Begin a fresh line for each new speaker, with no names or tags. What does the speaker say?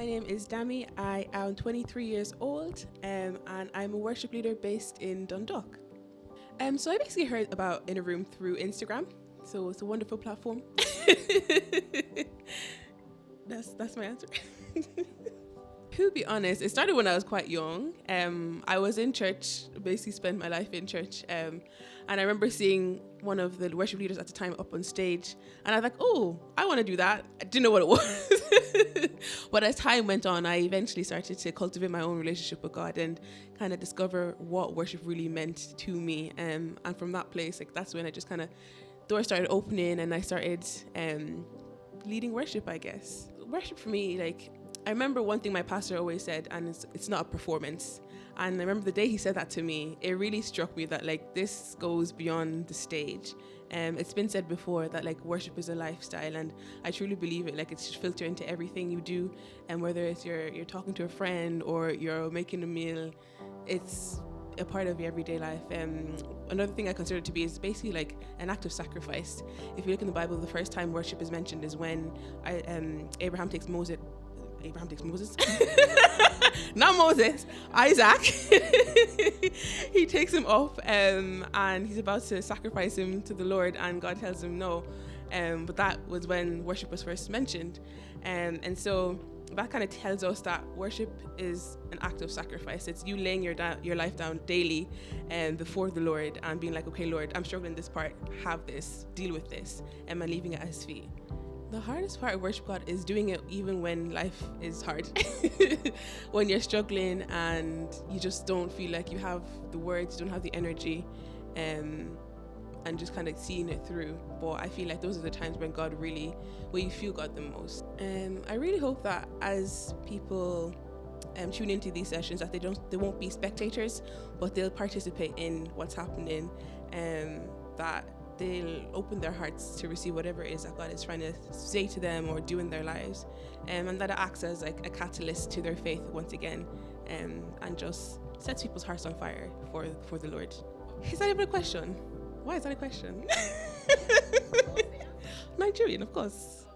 name is Dami. I am 23 years old and I'm a worship leader based in Dundalk. So I basically heard about Inner Room through Instagram. So it's a wonderful platform. That's my answer. To be honest, it started when I was quite young. I was in church, basically spent my life in church. And I remember seeing one of the worship leaders at the time up on stage. And I was like, oh, I want to do that. I didn't know what it was. But as time went on, I eventually started to cultivate my own relationship with God and kind of discover what worship really meant to me. And from that place, that's when I just kind of, doors started opening and I started leading worship, I guess. Worship for me, I remember one thing my pastor always said, and it's not a performance. And I remember the day he said that to me, it really struck me that this goes beyond the stage. It's been said before that worship is a lifestyle, and I truly believe it. It should filter into everything you do, and whether it's you're talking to a friend or you're making a meal, it's a part of your everyday life. Another thing I consider it to be is basically an act of sacrifice. If you look in the Bible, the first time worship is mentioned is when Abraham takes Moses. Not Moses, Isaac. He takes him up and he's about to sacrifice him to the Lord, and God tells him no. But that was when worship was first mentioned. And so that kind of tells us that worship is an act of sacrifice. It's you laying your life down daily before the Lord and being like, okay, Lord, I'm struggling this part, have this, deal with this, and I'm leaving it at his feet. The hardest part of worship God is doing it even when life is hard. When you're struggling and you just don't feel like you have the words, you don't have the energy, and just kind of seeing it through. But I feel like those are the times when you feel God the most. I really hope that as people tune into these sessions, that they won't be spectators, but they'll participate in what's happening, that they'll open their hearts to receive whatever it is that God is trying to say to them or do in their lives, and that it acts as a catalyst to their faith once again, and just sets people's hearts on fire for the Lord. Is that even a question? Why is that a question? Nigerian, of course.